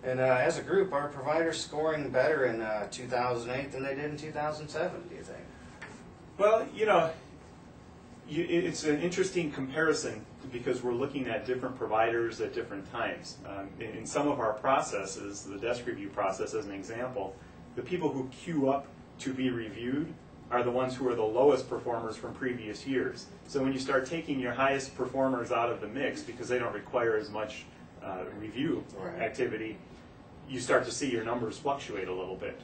And as a group, are providers scoring better in 2008 than they did in 2007, do you think? Well, it's an interesting comparison because we're looking at different providers at different times. In some of our processes, the desk review process as an example, the people who queue up to be reviewed are the ones who are the lowest performers from previous years. So when you start taking your highest performers out of the mix because they don't require as much review activity, you start to see your numbers fluctuate a little bit.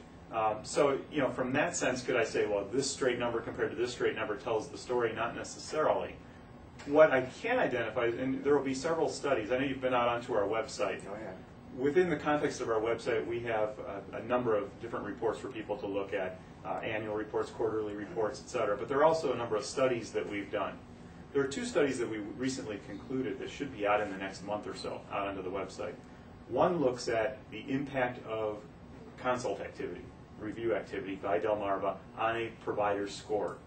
So, from that sense, could I say, well, this straight number compared to this straight number tells the story? Not necessarily. What I can identify, and there will be several studies. I know you've been out onto our website. Oh, yeah. Within the context of our website, we have a number of different reports for people to look at, annual reports, quarterly reports, etc. But there are also a number of studies that we've done. There are two studies that we recently concluded that should be out in the next month or so, out onto the website. One looks at the impact of consult activity, review activity by Delmarva on a provider's score.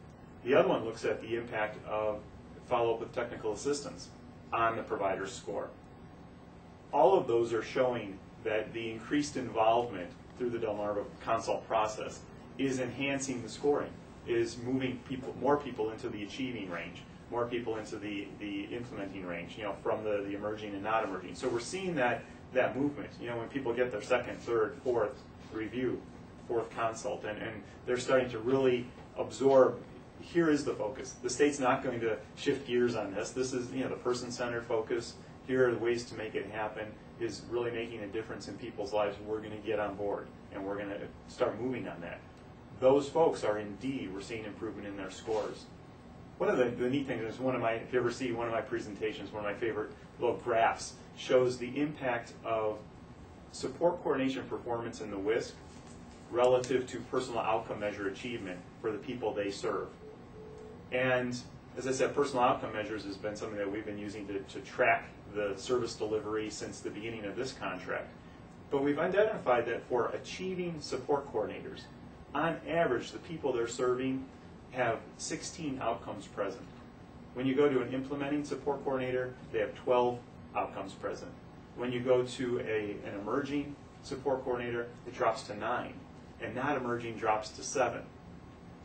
The other one looks at the impact of follow-up with technical assistance on the provider's score. All of those are showing that the increased involvement through the Delmarva consult process is enhancing the scoring, is moving more people into the achieving range, more people into the implementing range, from the emerging and not emerging. So we're seeing that movement, when people get their second, third, fourth review, fourth consult, and they're starting to really absorb, here is the focus. The state's not going to shift gears on this. This is, the person-centered focus. Here are the ways to make it happen, is really making a difference in people's lives. We're going to get on board, and we're going to start moving on that. Those folks are indeed, we're seeing improvement in their scores. One of the neat things is if you ever see one of my presentations, one of my favorite little graphs, shows the impact of support coordination performance in the WISC relative to personal outcome measure achievement for the people they serve. And as I said, personal outcome measures has been something that we've been using to track the service delivery since the beginning of this contract. But we've identified that for achieving support coordinators, on average, the people they're serving have 16 outcomes present. When you go to an implementing support coordinator, they have 12 outcomes present. When you go to an emerging support coordinator, it drops to 9, and not emerging drops to 7.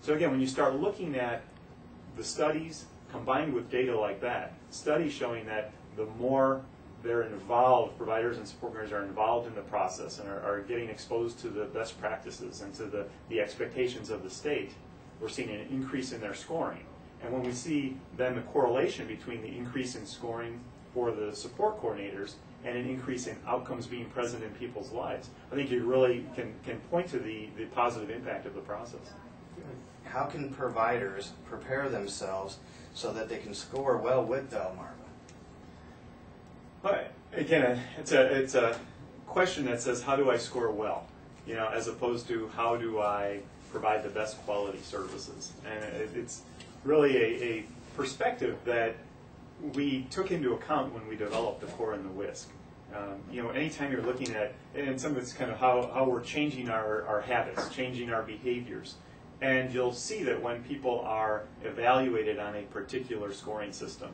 So again, when you start looking at the studies combined with data like that, studies showing that the more they're involved, providers and support coordinators are involved in the process and are getting exposed to the best practices and to the expectations of the state, we're seeing an increase in their scoring. And when we see then the correlation between the increase in scoring for the support coordinators and an increase in outcomes being present in people's lives, I think you really can point to the positive impact of the process. How can providers prepare themselves so that they can score well with Delmarva? But again, it's a question that says, how do I score well? As opposed to how do I provide the best quality services? And it's really a perspective that we took into account when we developed the core and the WISC. Anytime you're looking at, and some of it's kind of how we're changing our habits, changing our behaviors. And you'll see that when people are evaluated on a particular scoring system,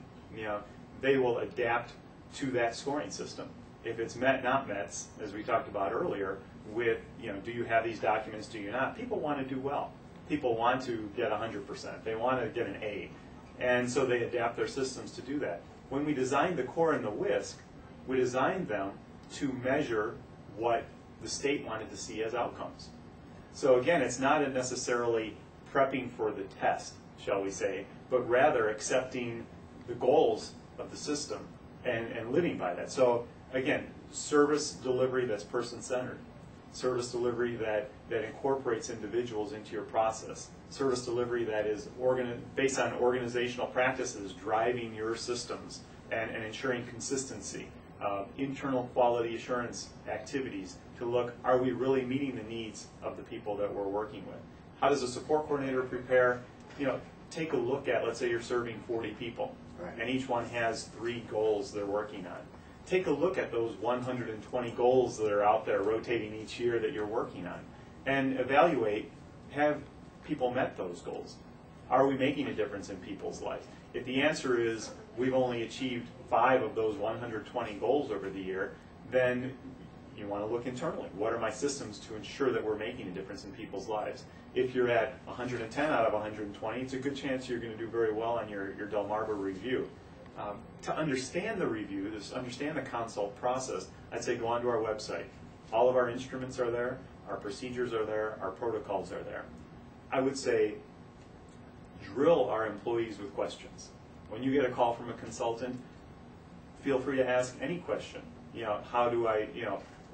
they will adapt to that scoring system. If it's met, not met, as we talked about earlier, with, do you have these documents, do you not? People want to do well. People want to get 100%. They want to get an A. And so they adapt their systems to do that. When we designed the core and the WISC, we designed them to measure what the state wanted to see as outcomes. So again, it's not necessarily prepping for the test, shall we say, but rather accepting the goals of the system and living by that. So again, service delivery that's person-centered, service delivery that incorporates individuals into your process, service delivery that is based on organizational practices driving your systems and ensuring consistency, internal quality assurance activities to look, are we really meeting the needs of the people that we're working with? How does a support coordinator prepare? Take a look at, let's say you're serving 40 people, right, and each one has 3 goals they're working on. Take a look at those 120 goals that are out there rotating each year that you're working on and evaluate, have people met those goals? Are we making a difference in people's lives? If the answer is we've only achieved 5 of those 120 goals over the year, then You want to look internally. What are my systems to ensure that we're making a difference in people's lives? If you're at 110 out of 120, it's a good chance you're going to do very well on your Delmarva review. To understand the review, understand the consult process, I'd say go onto our website. All of our instruments are there, our procedures are there, our protocols are there. I would say drill our employees with questions. When you get a call from a consultant, feel free to ask any question. How do I,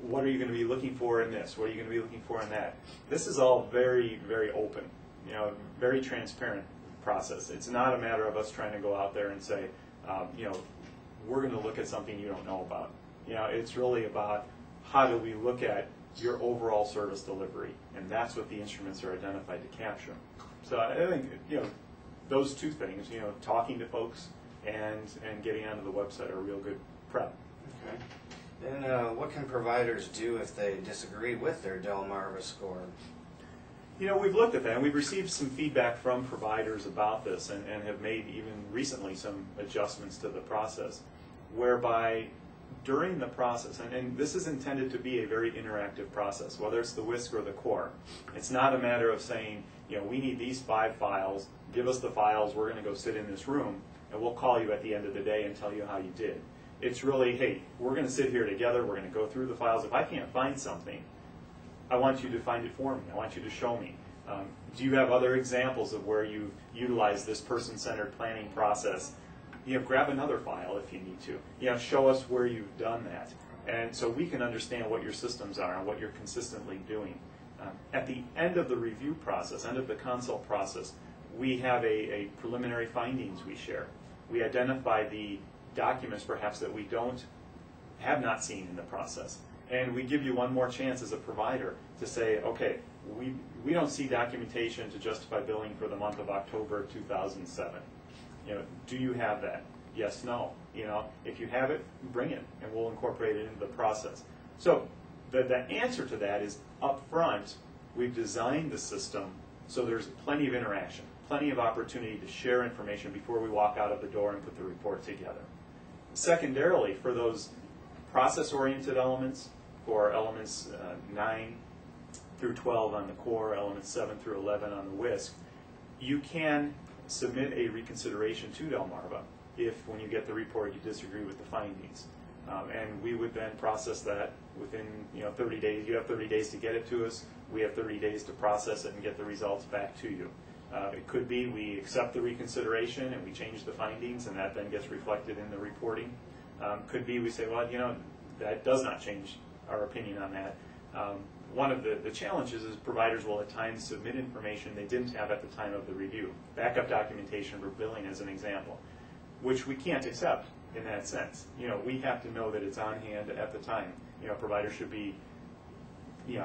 what are you going to be looking for in this? What are you going to be looking for in that? This is all very, very open, very transparent process. It's not a matter of us trying to go out there and say, we're going to look at something you don't know about. It's really about how do we look at your overall service delivery, and that's what the instruments are identified to capture. So I think, those two things, talking to folks and getting onto the website are a real good prep. Okay. And what can providers do if they disagree with their Delmarva score? We've looked at that, and we've received some feedback from providers about this, and have made even recently some adjustments to the process, whereby during the process, and this is intended to be a very interactive process, whether it's the WISC or the core. It's not a matter of saying, we need these 5 files, give us the files, we're going to go sit in this room, and we'll call you at the end of the day and tell you how you did. It's really, hey, we're going to sit here together, we're going to go through the files. If I can't find something, I want you to find it for me. I want you to show me. Do you have other examples of where you've utilized this person-centered planning process? Grab another file if you need to. Show us where you've done that. And so we can understand what your systems are and what you're consistently doing. At the end of the review process, end of the consult process, we have a preliminary findings we share. We identify the documents perhaps that we have not seen in the process. And we give you one more chance as a provider to say, okay, we don't see documentation to justify billing for the month of October 2007. Do you have that? Yes, no. If you have it, bring it, and we'll incorporate it into the process. So the answer to that is up front, we've designed the system so there's plenty of interaction, plenty of opportunity to share information before we walk out of the door and put the report together. Secondarily, for those process-oriented elements, for elements 9 through 12 on the core, elements 7 through 11 on the WISC, you can submit a reconsideration to Delmarva if, when you get the report, you disagree with the findings. And we would then process that within 30 days. You have 30 days to get it to us. We have 30 days to process it and get the results back to you. It could be we accept the reconsideration and we change the findings, and that then gets reflected in the reporting. Could be we say, well, that does not change our opinion on that. One of the challenges is providers will at times submit information they didn't have at the time of the review. Backup documentation for billing as an example, which we can't accept in that sense. We have to know that it's on hand at the time. Providers should be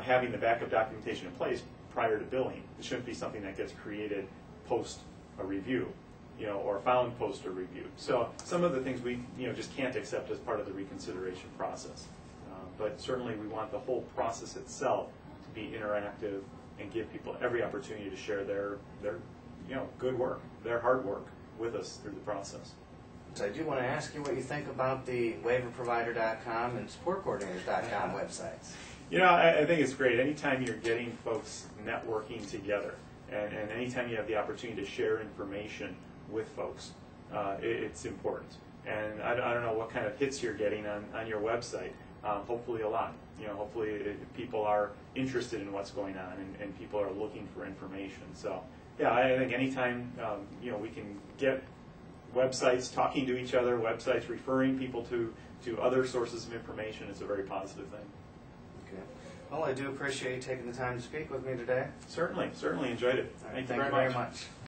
having the backup documentation in place prior to billing. It shouldn't be something that gets created post a review, or found post a review. So some of the things we just can't accept as part of the reconsideration process. But certainly we want the whole process itself to be interactive and give people every opportunity to share their good work, their hard work with us through the process. So I do want to ask you what you think about the waiverprovider.com and supportcoordinators.com websites. I think it's great. Anytime you're getting folks networking together, and anytime you have the opportunity to share information with folks, it's important. And I don't know what kind of hits you're getting on your website. Hopefully a lot. Hopefully people are interested in what's going on, and people are looking for information. So yeah, I think anytime we can get websites talking to each other, websites referring people to other sources of information, it's a very positive thing. Okay. Well, I do appreciate you taking the time to speak with me today. Certainly enjoyed it. Thank you very much.